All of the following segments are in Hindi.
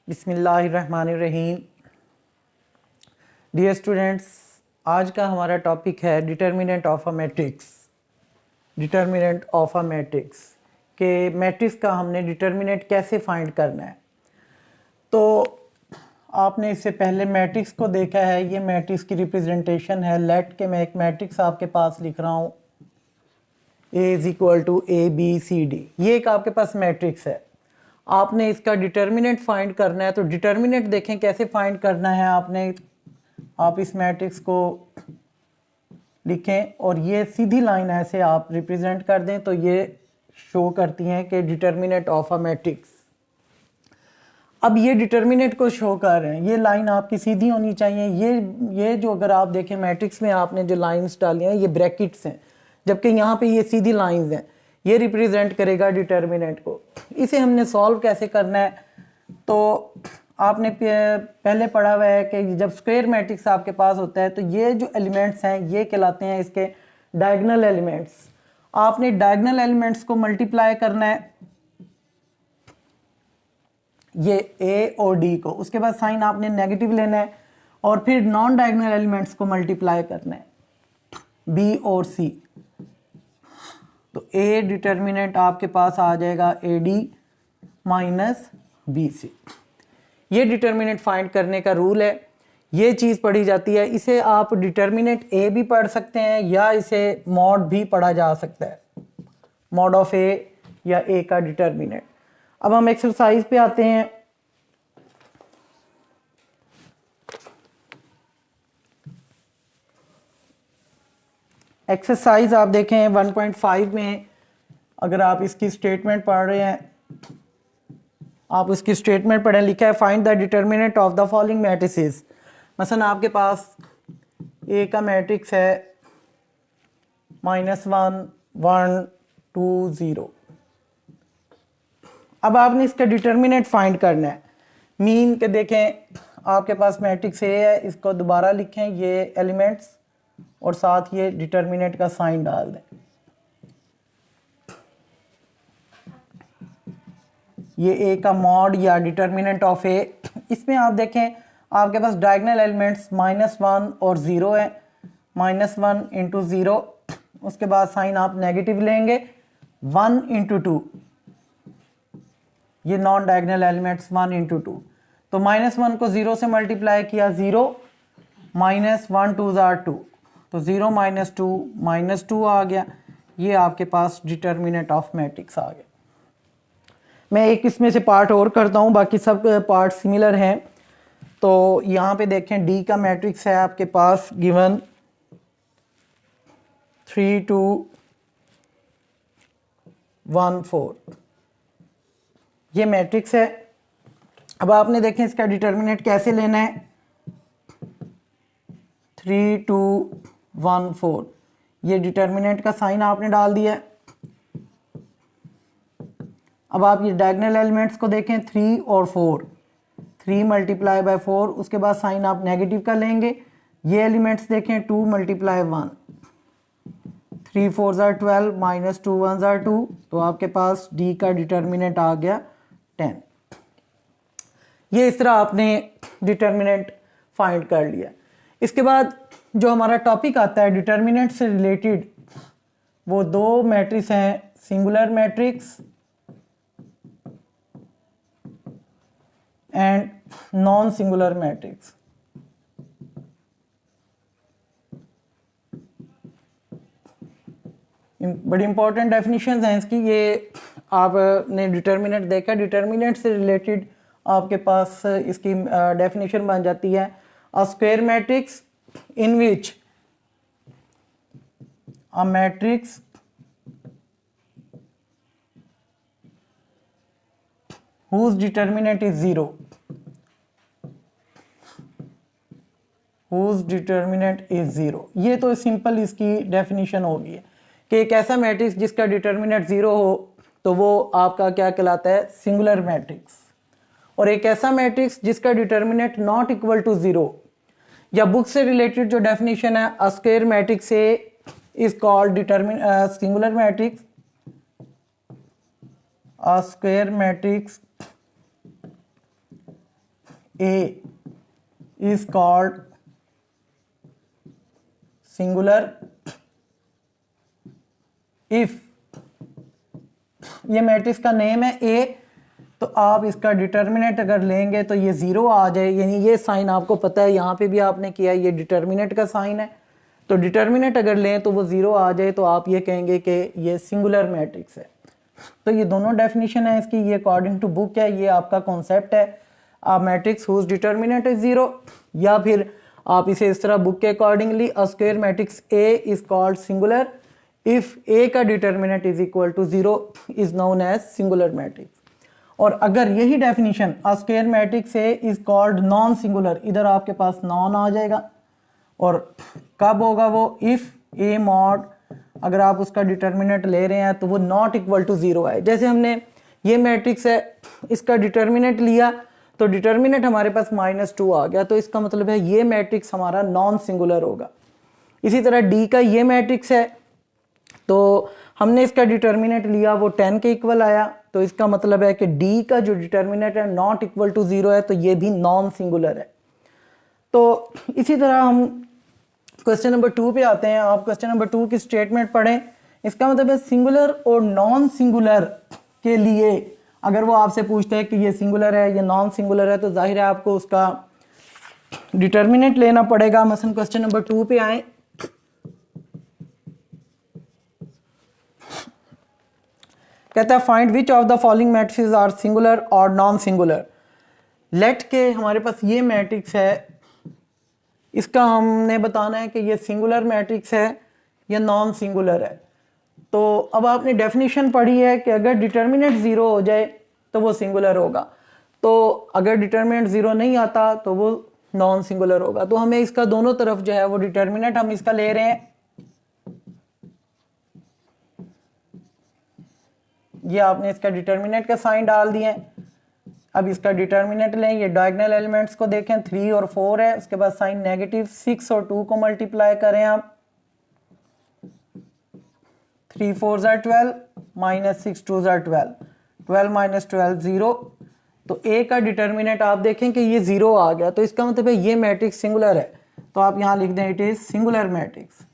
बिस्मिल्लाहिर्रहमानिर्रहीम। डियर स्टूडेंट्स, आज का हमारा टॉपिक है determinant of a matrix. Determinant of a matrix के मैट्रिक्स का हमने डिटर्मिनेंट कैसे फाइंड करना है। तो आपने इससे पहले मैट्रिक्स को देखा है। ये मैट्रिक्स की रिप्रेजेंटेशन है। लेट के मैं एक मैट्रिक्स आपके पास लिख रहा हूँ, A is equal to ABCD। ये एक आपके पास मैट्रिक्स है। आपने इसका डिटर्मिनेंट फाइंड करना है। तो डिटर्मिनेंट देखें कैसे फाइंड करना है। आप इस मैट्रिक्स को लिखें और ये सीधी लाइन ऐसे आप रिप्रेजेंट कर दें तो ये शो करती हैं कि डिटर्मिनेंट ऑफ अ मैट्रिक्स। अब ये डिटर्मिनेंट को शो कर रहे हैं। ये लाइन आपकी सीधी होनी चाहिए। ये जो अगर आप देखें मैट्रिक्स में आपने जो लाइंस डाली हैं ये ब्रैकेट्स हैं, जबकि यहाँ पे ये सीधी लाइंस हैं। ये रिप्रेजेंट करेगा डिटर्मिनेंट को। इसे हमने सॉल्व कैसे करना है, तो आपने पहले पढ़ा हुआ है कि जब स्क्वायर मैट्रिक्स आपके पास होता है तो ये जो एलिमेंट्स हैं ये कहलाते हैं इसके डायगोनल एलिमेंट्स। आपने डायगोनल एलिमेंट्स को मल्टीप्लाई करना है, ये A और D को। उसके बाद साइन आपने नेगेटिव लेना है और फिर नॉन डायगोनल एलिमेंट्स को मल्टीप्लाई करना है, B और C। तो A डिटर्मिनेंट आपके पास आ जाएगा AD माइनस BC। ये डिटर्मिनेंट फाइंड करने का रूल है। ये चीज़ पढ़ी जाती है। इसे आप डिटर्मिनेंट A भी पढ़ सकते हैं या इसे मॉड भी पढ़ा जा सकता है, मॉड ऑफ A या A का डिटर्मिनेंट। अब हम एक्सरसाइज पे आते हैं। एक्सरसाइज आप देखें 1.5 में अगर आप इसकी स्टेटमेंट पढ़ रहे हैं, आप इसकी स्टेटमेंट पढ़ें। लिखा है find the determinant of the following matrices. मसलन आपके पास A का मैट्रिक्स है -1 1 2 0। अब आपने इसका डिटर्मिनेंट फाइंड करना है। मीन के देखें आपके पास मैट्रिक्स A है, इसको दोबारा लिखें ये एलिमेंट्स और साथ ये डिटर्मिनेंट का साइन डाल दें। ये A का मॉड या डिटर्मिनेंट ऑफ A। इसमें आप देखें आपके पास डायगोनल एलिमेंट्स -1 और 0 है। -1 इंटू 0, उसके बाद साइन आप नेगेटिव लेंगे। 1 इंटू 2, ये नॉन डायगोनल एलिमेंट्स 1 इंटू 2। तो -1 को 0 से मल्टीप्लाई किया, 0 -1 2 2, तो 0 - 2 आ गया। ये आपके पास डिटर्मिनेंट ऑफ मैट्रिक्स आ गया। मैं एक इसमें से पार्ट और करता हूँ, बाकी सब पार्ट सिमिलर हैं। तो यहाँ पे देखें D का मैट्रिक्स है आपके पास गिवन 3 2 1 4। ये मैट्रिक्स है। अब आपने देखें इसका डिटर्मिनेंट कैसे लेना है। 3 2 1 4, ये डिटर्मिनेंट का साइन आपने डाल दिया है। अब आप ये डायगोनल एलिमेंट्स को देखें 3 और 4, 3 मल्टीप्लाई बाय 4, उसके बाद साइन आप नेगेटिव का लेंगे। ये एलिमेंट्स देखें 2 मल्टीप्लाई 1, 3 4 12 -2 1 2, तो आपके पास D का डिटर्मिनेंट आ गया 10। ये इस तरह आपने डिटर्मिनेंट फाइंड कर लिया। इसके बाद जो हमारा टॉपिक आता है डिटर्मिनेंट से रिलेटेड, वो दो मैट्रिक्स हैं, singular matrix and non singular matrix. बड़ी इंपॉर्टेंट डेफिनेशंस हैं इसकी। ये आपने डिटर्मिनेंट देखा, डिटर्मिनेंट से रिलेटेड आपके पास इसकी डेफिनेशन बन जाती है। अ square matrix in which a matrix whose determinant is 0, whose determinant is 0। ये तो सिंपल इसकी डेफिनेशन होगी कि एक ऐसा मैट्रिक्स जिसका डिटर्मिनेंट 0 हो तो वो आपका क्या कहलाता है, सिंगुलर मैट्रिक्स। और एक ऐसा मैट्रिक्स जिसका डिटर्मिनेंट नॉट इक्वल टू 0, या बुक से रिलेटेड जो डेफिनेशन है, अ स्क्वायर मैट्रिक्स से is called singular matrix. A square matrix A is called singular if, ये मैट्रिक्स का नेम है A, तो आप इसका डिटर्मिनेंट अगर लेंगे तो ये ज़ीरो आ जाए, यानी ये साइन आपको पता है, यहाँ पे भी आपने किया, ये डिटर्मिनेंट का साइन है, तो डिटर्मिनेंट अगर लें तो वो ज़ीरो आ जाए तो आप ये कहेंगे कि ये सिंगुलर मैट्रिक्स है। तो ये दोनों डेफिनेशन है इसकी, ये अकॉर्डिंग टू बुक है, ये आपका कॉन्सेप्ट है। आप matrix whose determinant is zero, या फिर आप इसे इस तरह बुक के accordingly, a square matrix A is called singular if A का determinant is equal to zero is known as singular matrix. और अगर यही definition a square matrix A is called non singular, इधर आपके पास नॉन आ जाएगा, और कब होगा वो, इफ A मॉड, अगर आप उसका डिटर्मिनेंट ले रहे हैं तो वो नॉट इक्वल टू ज़ीरो है। जैसे हमने ये मैट्रिक्स है, इसका डिटर्मिनेंट लिया तो डिटर्मिनेंट हमारे पास -2 आ गया, तो इसका मतलब है ये मैट्रिक्स हमारा नॉन सिंगुलर होगा। इसी तरह D का ये मैट्रिक्स है, तो हमने इसका डिटर्मिनेंट लिया, वो 10 के इक्वल आया, तो इसका मतलब है कि D का जो डिटर्मिनेंट है नॉट इक्वल टू ज़ीरो है, तो ये भी नॉन सिंगुलर है। तो इसी तरह हम क्वेश्चन नंबर 2 पे आते हैं। आप क्वेश्चन नंबर 2 की स्टेटमेंट पढ़ें। इसका मतलब है सिंगुलर और नॉन सिंगुलर के लिए अगर वो आपसे पूछते हैं कि ये सिंगुलर है, ये नॉन सिंगुलर है, तो जाहिर है आपको उसका डिटर्मिनेंट लेना पड़ेगा। मसलन क्वेश्चन नंबर 2 पे आए, कहता है find which of the following matrix are singular और नॉन सिंगुलर। लेट के हमारे पास ये मैट्रिक्स है, इसका हमने बताना है कि ये सिंगुलर मैट्रिक्स है या नॉन सिंगुलर है। तो अब आपने डेफिनेशन पढ़ी है कि अगर डिटर्मिनेंट ज़ीरो हो जाए तो वो सिंगुलर होगा, तो अगर डिटर्मिनेंट ज़ीरो नहीं आता तो वो नॉन सिंगुलर होगा। तो हमें इसका दोनों तरफ जो है वो डिटर्मिनेंट हम इसका ले रहे हैं, ये आपने इसका डिटर्मिनेंट का साइन डाल दिए हैं। अब इसका डिटर्मिनेंट लें, ये डायगोनल एलिमेंट्स को देखें, 3 और 4 है, उसके बाद साइन नेगेटिव, 6 और 2 को मल्टीप्लाई करें आप, 3 4 are 12 माइनस 6 2 are 12, 12 माइनस 12 0। तो A का डिटर्मिनेंट आप देखें कि ये 0 आ गया, तो इसका मतलब है ये मैट्रिक्स सिंगुलर है। तो आप यहां लिख दें it is singular matrix.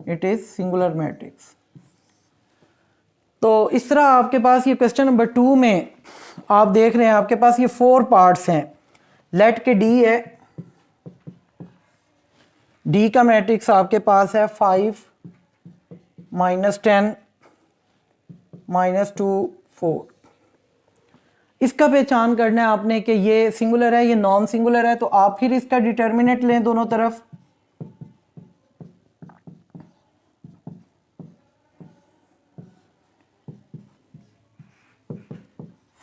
It is singular matrix. तो इस तरह आपके पास ये क्वेश्चन नंबर 2 में आप देख रहे हैं आपके पास ये 4 पार्ट्स हैं। लेट के D है, D का मैट्रिक्स आपके पास है 5 -10 -2 4। इसका पहचान करना है आपने कि ये सिंगुलर है, ये नॉन सिंगुलर है, तो आप फिर इसका डिटर्मिनेंट लें दोनों तरफ।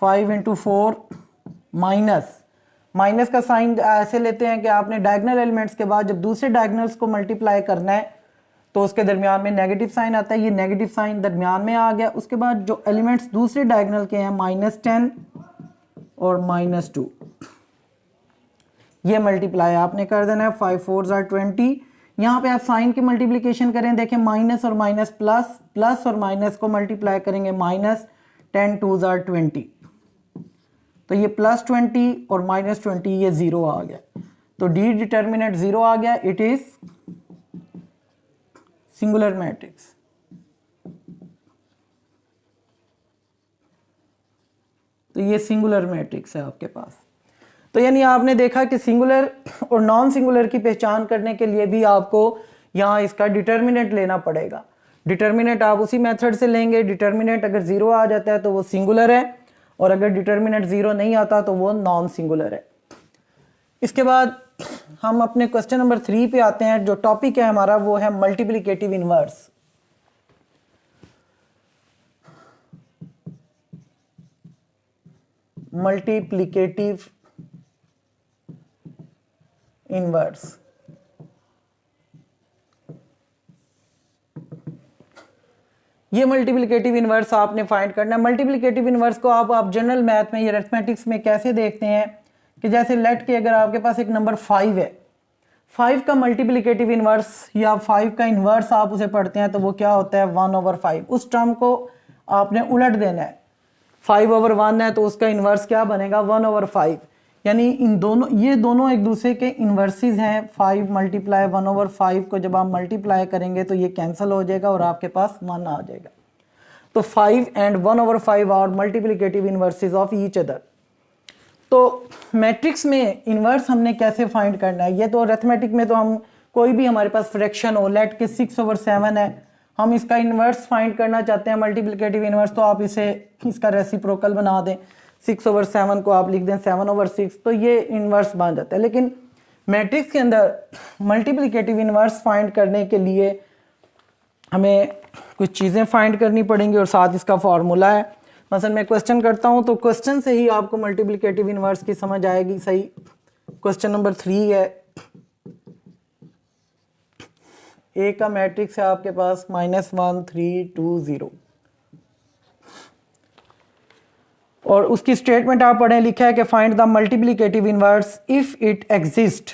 फाइव इंटू 4 माइनस का साइन ऐसे लेते हैं कि आपने डायगोनल एलिमेंट्स के बाद जब दूसरे डायगोनल्स को मल्टीप्लाई करना है तो उसके दरमियान में नेगेटिव साइन आता है, ये नेगेटिव साइन दरमियान में आ गया। उसके बाद जो एलिमेंट्स दूसरे डायगोनल के हैं -10 और -2, ये मल्टीप्लाई आपने कर देना है। 5 4 are 20। यहाँ पे आप साइन की मल्टीप्लिकेशन करें, देखें माइनस और माइनस प्लस, प्लस और माइनस को मल्टीप्लाई करेंगे, -10 2 are 20, तो ये +20 और -20 ये 0 आ गया, तो D डिटर्मिनेंट 0 आ गया। It is singular matrix. तो ये सिंगुलर मैट्रिक्स है आपके पास। तो यानी आपने देखा कि सिंगुलर और नॉन सिंगुलर की पहचान करने के लिए भी आपको यहाँ इसका डिटर्मिनेंट लेना पड़ेगा। डिटर्मिनेंट आप उसी मेथड से लेंगे, डिटर्मिनेंट अगर 0 आ जाता है तो वो सिंगुलर है, और अगर डिटर्मिनेंट 0 नहीं आता तो वो नॉन सिंगुलर है। इसके बाद हम अपने क्वेश्चन नंबर 3 पे आते हैं। जो टॉपिक है हमारा वो है मल्टीप्लिकेटिव इनवर्स। Multiplicative inverse. ये मल्टीप्लिकेटिव इनवर्स आपने फाइंड करना है। मल्टीप्लिकेटिव इनवर्स को आप जनरल मैथ में या अरिथमेटिक्स में कैसे देखते हैं कि जैसे लेट के अगर आपके पास एक नंबर 5 है, 5 का मल्टीप्लिकेटिव इनवर्स या 5 का इनवर्स आप उसे पढ़ते हैं तो वो क्या होता है 1/5। उस टर्म को आपने उलट देना है। 5/1 है तो उसका इन्वर्स क्या बनेगा 1/5, यानी इन दोनों ये दोनों एक दूसरे के इन्वर्सेस हैं। 5 मल्टीप्लाई 1/5 को जब आप मल्टीप्लाई करेंगे तो ये कैंसिल हो जाएगा और आपके पास 1 आ जाएगा। तो 5 and 1/5 are multiplicative inverses of each other. तो मैट्रिक्स में इन्वर्स हमने कैसे फाइंड करना है, ये तो अरिथमेटिक में तो हम कोई भी हमारे पास फ्रैक्शन हो, लेट के 6/7 है, हम इसका इन्वर्स फाइंड करना चाहते हैं मल्टीप्लिकेटिव इन्वर्स, तो आप इसे इसका रेसिप्रोकल बना दें, 6/7 को आप लिख दें 7/6, तो ये इन्वर्स बन जाता है। लेकिन मैट्रिक्स के अंदर मल्टीप्लिकेटिव इन्वर्स फाइंड करने के लिए हमें कुछ चीज़ें फाइंड करनी पड़ेंगी और साथ इसका फॉर्मूला है। मसलन मैं क्वेश्चन करता हूं तो क्वेश्चन से ही आपको मल्टीप्लिकेटिव इन्वर्स की समझ आएगी। सही, क्वेश्चन नंबर 3 है, ए का मैट्रिक्स है आपके पास -1 3 2 0 और उसकी स्टेटमेंट आप पढ़ें, लिखा है कि find the multiplicative inverse if it exist.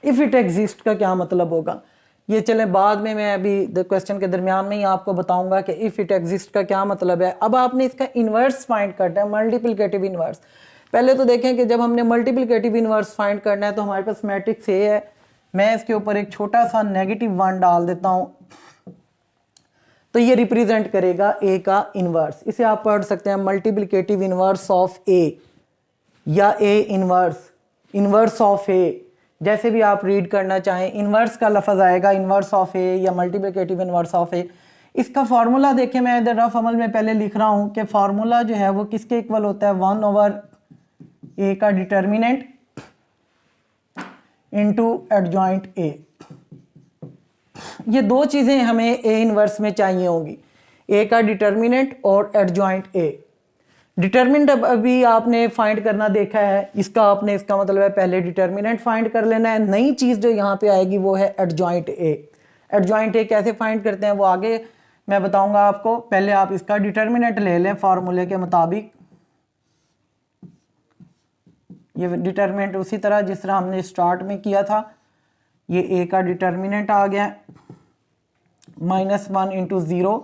If it exist का क्या मतलब होगा, ये चले बाद में मैं अभी क्वेश्चन के दरमियान में ही आपको बताऊंगा कि इफ इट एग्जिस्ट का क्या मतलब है। अब आपने इसका इन्वर्स फाइंड करना है, मल्टीप्लिकेटिव इन्वर्स। पहले तो देखें कि जब हमने मल्टीप्लिकेटिव इन्वर्स फाइंड करना है तो हमारे पास मैट्रिक्स ए है, मैं इसके ऊपर एक छोटा सा -1 डाल देता हूं, तो ये रिप्रेजेंट करेगा ए का इन्वर्स। इसे आप पढ़ सकते हैं मल्टीप्लिकेटिव इन्वर्स ऑफ ए या ए इन्वर्स, इन्वर्स ऑफ ए, जैसे भी आप रीड करना चाहें। इन्वर्स का लफ्ज़ आएगा इन्वर्स ऑफ ए या मल्टीप्लिकेटिव इन्वर्स ऑफ ए। इसका फार्मूला देखें, मैं इधर रफ अमल में पहले लिख रहा हूं कि फार्मूला जो है वो किसके इक्वल होता है 1/a का डिटर्मिनेंट इनटू एडजॉइंट ए। ये दो चीज़ें हमें ए इन्वर्स में चाहिए होंगी, ए का डिटर्मिनेंट और एडजॉइंट ए। डिटर्मिनेंट अभी आपने फाइंड करना देखा है, इसका मतलब है पहले डिटर्मिनेंट फाइंड कर लेना है। नई चीज़ जो यहाँ पे आएगी वो है एडजॉइंट ए। एडजॉइंट ए कैसे फाइंड करते हैं वो आगे मैं बताऊंगा आपको, पहले आप इसका डिटर्मिनेंट ले लें फार्मूले के मुताबिक। ये डिटर्मिनेंट उसी तरह जिस तरह हमने स्टार्ट में किया था, ये ए का डिटर्मिनेंट आ गया -1 × 0,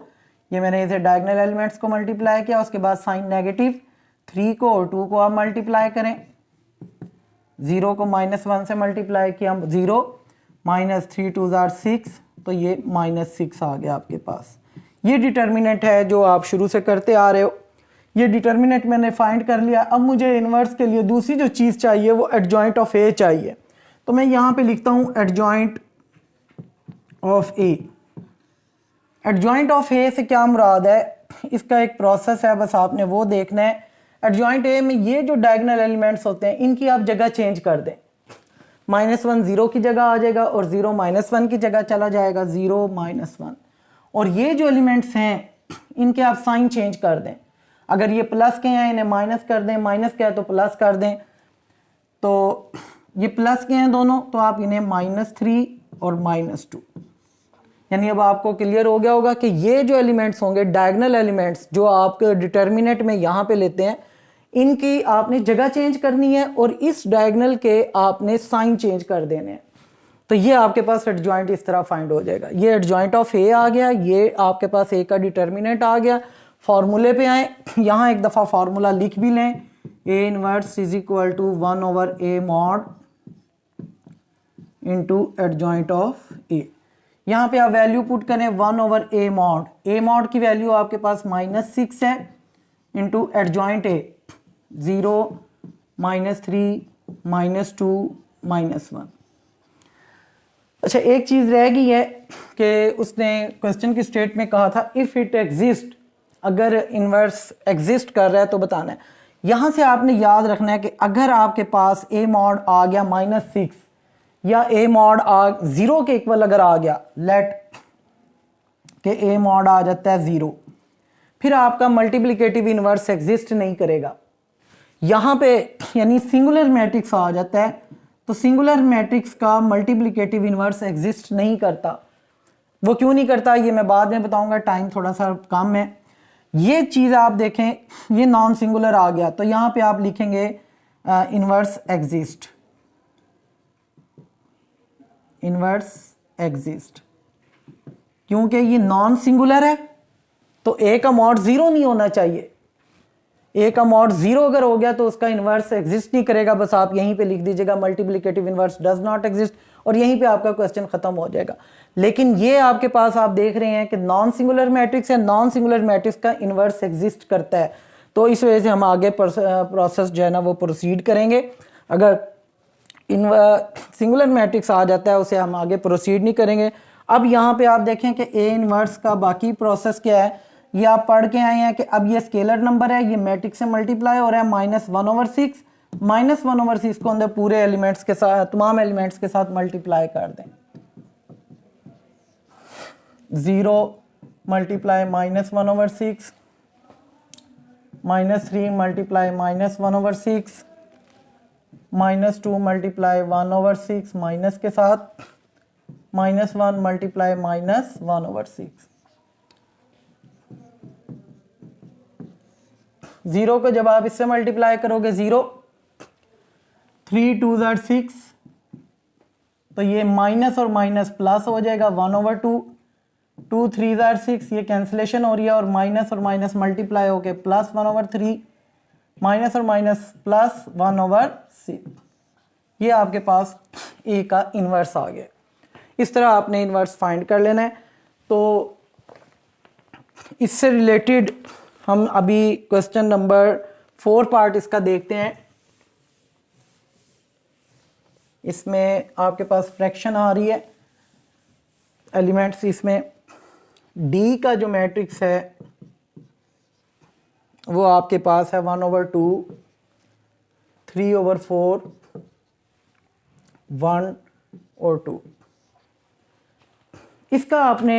ये मैंने इसे डायगोनल एलिमेंट्स को मल्टीप्लाई किया, उसके बाद साइन नेगेटिव 3 को और 2 को आप मल्टीप्लाई करें, 0 को -1 से मल्टीप्लाई किया 0 -3 2 6, तो ये -6 आ गया आपके पास। ये डिटर्मिनेंट है जो आप शुरू से करते आ रहे हो। ये डिटर्मिनेंट मैंने फाइंड कर लिया। अब मुझे इन्वर्स के लिए दूसरी जो चीज़ चाहिए वो एडजॉइंट ऑफ ए चाहिए, तो मैं यहाँ पे लिखता हूँ adjoint of A. Adjoint of A से क्या मुराद है, इसका एक प्रोसेस है, बस आपने वो देखना है। एडजॉइंट ए में ये जो डायगोनल एलिमेंट्स होते हैं इनकी आप जगह चेंज कर दें, -1 0 की जगह आ जाएगा और 0 -1 की जगह चला जाएगा, 0 -1। और ये जो एलिमेंट्स हैं इनके आप साइन चेंज कर दें, अगर ये प्लस के हैं इन्हें माइनस कर दें, माइनस के हैं तो प्लस कर दें। तो ये प्लस के हैं दोनों, तो आप इन्हें -3 और -2, यानी अब आपको क्लियर हो गया होगा कि ये जो एलिमेंट्स होंगे डायगोनल एलिमेंट्स जो आप डिटर्मिनेंट में यहाँ पे लेते हैं, इनकी आपने जगह चेंज करनी है और इस डायगोनल के आपने साइन चेंज कर देने हैं। तो ये आपके पास एडजॉइंट इस तरह फाइंड हो जाएगा। ये एडजॉइंट ऑफ ए आ गया, ये आपके पास ए का डिटर्मिनेंट आ गया। फॉर्मूले पे आए, यहाँ एक दफ़ा फार्मूला लिख भी लें, A inverse is equal to 1/a mod into adjoint of A. यहाँ पे आप वैल्यू पुट करें 1/a mod, a mod की वैल्यू आपके पास -6 है, इंटू एडजॉइंट ए 0 -3 -2 -1। अच्छा, एक चीज़ रह गई है कि उसने क्वेश्चन की स्टेट में कहा था इफ़ इट एग्जिस्ट, अगर इन्वर्स एग्जिस्ट कर रहा है तो बताना है। यहाँ से आपने याद रखना है कि अगर आपके पास a mod आ गया -6 या a mod 0 के इक्वल अगर आ गया, लेट के a mod आ जाता है 0, फिर आपका मल्टीप्लिकेटिव इन्वर्स एग्जिस्ट नहीं करेगा। यहाँ पे यानी सिंगुलर मैट्रिक्स आ जाता है, तो सिंगुलर मैट्रिक्स का मल्टीप्लिकेटिव इन्वर्स एग्जिस्ट नहीं करता। वो क्यों नहीं करता ये मैं बाद में बताऊंगा, टाइम थोड़ा सा कम है। ये चीज़ आप देखें, ये नॉन सिंगुलर आ गया, तो यहाँ पे आप लिखेंगे इन्वर्स एग्जिस्ट, इन्वर्स एग्जिस्ट, क्योंकि ये नॉन सिंगुलर है तो ए का मॉड 0 नहीं होना चाहिए। ए का मॉड 0 अगर हो गया तो उसका इन्वर्स एग्जिस्ट नहीं करेगा, बस आप यहीं पे लिख दीजिएगा multiplicative inverse does not exist, और यहीं पे आपका क्वेश्चन खत्म हो जाएगा। लेकिन ये आपके पास आप देख रहे हैं कि नॉन सिंगुलर मैट्रिक्स है, नॉन सिंगुलर मैट्रिक्स का इन्वर्स एग्जिस्ट करता है, तो इस वजह से हम आगे प्रोसेस जो है ना वो प्रोसीड करेंगे। अगर सिंगुलर मैट्रिक्स आ जाता है उसे हम आगे प्रोसीड नहीं करेंगे। अब यहाँ पे आप देखें कि ए इन्वर्स का बाकी प्रोसेस क्या है, ये आप पढ़ के आए हैं कि अब ये स्केलर नंबर है, ये मैट्रिक्स से मल्टीप्लाई हो रहा है -1/6, -1/6 को अंदर पूरे एलिमेंट्स के साथ, तमाम एलिमेंट्स के साथ मल्टीप्लाई कर दें। 0 मल्टीप्लाई -1/6, -3 मल्टीप्लाई -1/6, -2 मल्टीप्लाई 1/6 माइनस के साथ, -1 मल्टीप्लाई -1/6। 0 को जब आप इससे मल्टीप्लाई करोगे 0, 3 2 6, तो ये माइनस और माइनस प्लस हो जाएगा 1/2, 2 3 6, ये कैंसिलेशन हो रही है और माइनस मल्टीप्लाई होके प्लस 1/3, माइनस और माइनस प्लस 1/6। ये आपके पास ए का इन्वर्स आ गया। इस तरह आपने इन्वर्स फाइंड कर लेना है। तो इससे रिलेटेड हम अभी क्वेश्चन नंबर 4 पार्ट इसका देखते हैं। इसमें आपके पास फ्रैक्शन आ रही है एलिमेंट्स, इसमें डी का जो मैट्रिक्स है वो आपके पास है 1/2, 3/4, 1 और 2। इसका आपने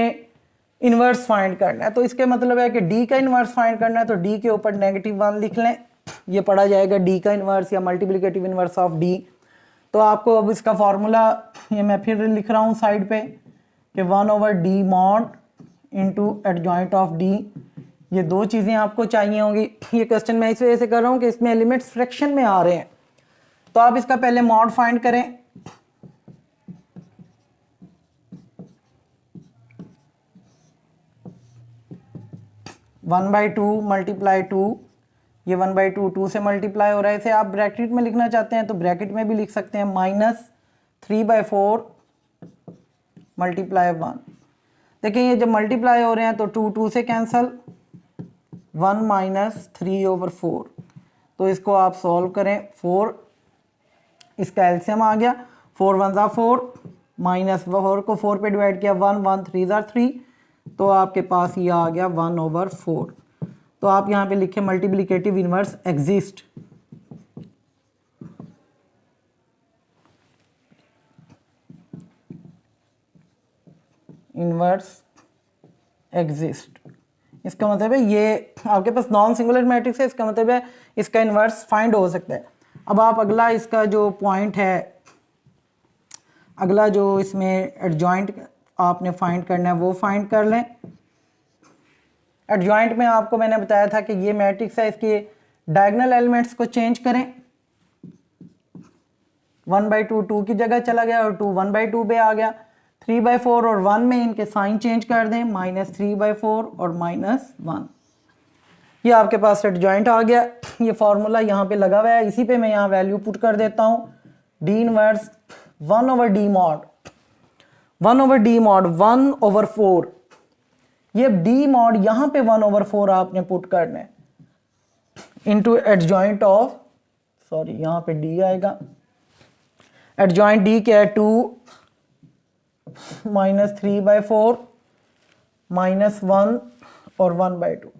इन्वर्स फाइंड करना है, तो इसके मतलब है कि डी का इन्वर्स फाइंड करना है तो डी के ऊपर -1 लिख लें, ये पढ़ा जाएगा डी का इन्वर्स या मल्टीप्लिकेटिव इन्वर्स ऑफ डी। तो आपको अब इसका फॉर्मूला ये मैं फिर लिख रहा हूँ साइड पे कि 1/d mod into adjoint of D. ये दो चीज़ें आपको चाहिए होंगी। ये क्वेश्चन मैं इस वजह से कर रहा हूँ कि इसमें एलिमेंट्स फ्रैक्शन में आ रहे हैं, तो आप इसका पहले मॉड फाइंड करें। 1/2 मल्टीप्लाई 2, ये 1/2 2 से मल्टीप्लाई हो रहा है। इसे आप ब्रैकेट में लिखना चाहते हैं तो ब्रैकेट में भी लिख सकते हैं, -3/4 मल्टीप्लाई 1। देखिए ये जब मल्टीप्लाई हो रहे हैं तो 2 2 से कैंसल, 1 - 3/4। तो इसको आप सॉल्व करें, 4 इसका एलसीएम आ गया, 4 1 ज़ा 4, -4 को 4 पे डिवाइड किया, 1 1 3 ज़ा 3, तो आपके पास ये आ गया 1/4। तो आप यहाँ पे लिखे multiplicative inverse exist. Inverse exist, इसका मतलब है ये आपके पास नॉन सिंगुलर मैट्रिक्स है, इसका मतलब है इसका इन्वर्स फाइंड हो सकता है। अब आप अगला इसका जो पॉइंट है, अगला जो इसमें एडजॉइंट आपने फाइंड करना है वो फाइंड कर लें। एडजॉइंट में आपको मैंने बताया था कि ये मैट्रिक्स है, इसके डायगोनल एलिमेंट्स को चेंज करें। 1/2 2 की जगह चला गया और 2 1/2 पे आ गया। 3/4 और 1 में इनके साइन चेंज कर दें, -3/4 और -1। ये आपके पास एडजॉइंट आ गया। ये फॉर्मूला यहाँ पे लगा हुआ है, इसी पे मैं यहाँ वैल्यू पुट कर देता हूँ। डी इनवर्स 1/d मॉड 1/4, ये डी मॉड यहाँ पे 1/4 आपने पुट करना है इंटू एडजॉइंट ऑफ, सॉरी यहाँ पे डी आएगा, एडजॉइंट डी क्या है, 2 -3/4 -1 और 1/2।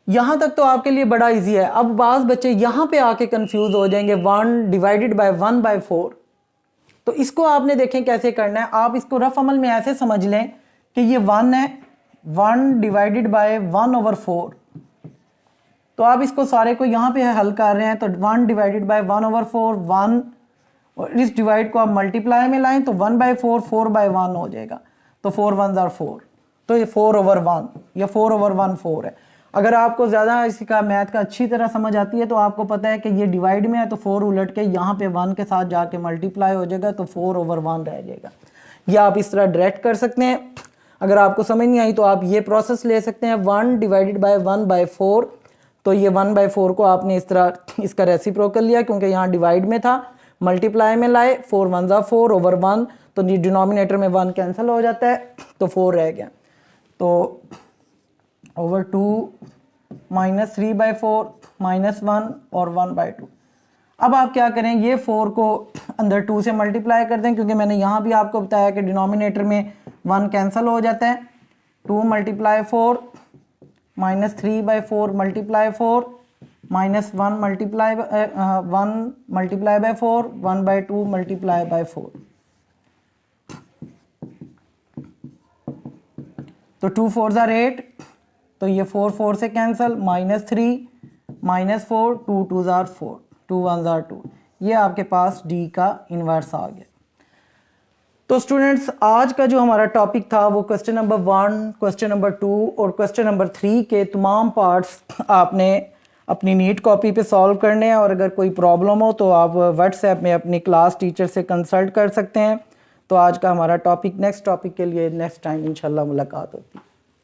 यहां तक तो आपके लिए बड़ा इजी है। अब बाज बच्चे यहां पे आके कंफ्यूज हो जाएंगे, 1 डिवाइडेड बाय 1/4। तो इसको आपने देखें कैसे करना है। आप इसको रफ अमल में ऐसे समझ लें कि ये 1 है, 1 डिवाइडेड बाय 1/4। तो आप इसको सारे को यहाँ पे हल कर रहे हैं तो 1 डिवाइडेड बाय 1/4, 1, और इस डिवाइड को आप मल्टीप्लाई में लाएं तो 1/4 4/1 हो जाएगा। तो 4 1 ज़ा 4, तो ये 4/1 या 4/14 है। अगर आपको ज़्यादा इसका मैथ का अच्छी तरह समझ आती है तो आपको पता है कि ये डिवाइड में है तो 4 उलट के यहाँ पे 1 के साथ जाके मल्टीप्लाई हो जाएगा तो 4/1 रह जाएगा। या आप इस तरह डायरेक्ट कर सकते हैं। अगर आपको समझ नहीं आई तो आप ये प्रोसेस ले सकते हैं, 1 डिवाइडेड बाय 1/4 तो ये 1/4 को आपने इस तरह इसका रेसिप्रोकल लिया, क्योंकि यहाँ डिवाइड में था, मल्टीप्लाई में लाए, 4 1 ज़ा 4 ओवर 1, तो डिनोमिनेटर में 1 कैंसिल हो जाता है, तो 4 रह गया। तो ओवर 2 -3/4 -1 और 1/2। अब आप क्या करें, ये 4 को अंदर 2 से मल्टीप्लाई कर दें, क्योंकि मैंने यहाँ भी आपको बताया कि डिनोमिनेटर में 1 कैंसिल हो जाता है। 2 × 4 -3/4 × 4 -1 × 1 × 4 1/2 × 4। तो 2 4 ज़ा 8, तो ये 4 4 से कैंसिल, -3 -4 2 2 ज़ा 4 2 1 ज़ा 2। ये आपके पास डी का इन्वर्स आ गया। तो स्टूडेंट्स, आज का जो हमारा टॉपिक था वो क्वेश्चन नंबर 1, क्वेश्चन नंबर 2 और क्वेश्चन नंबर 3 के तमाम पार्ट्स आपने अपनी नीट कॉपी पे सॉल्व करने हैं, और अगर कोई प्रॉब्लम हो तो आप व्हाट्सएप में अपनी क्लास टीचर से कंसल्ट कर सकते हैं। तो आज का हमारा टॉपिक, नेक्स्ट टॉपिक के लिए नेक्स्ट टाइम इंशाल्लाह मुलाकात होती है।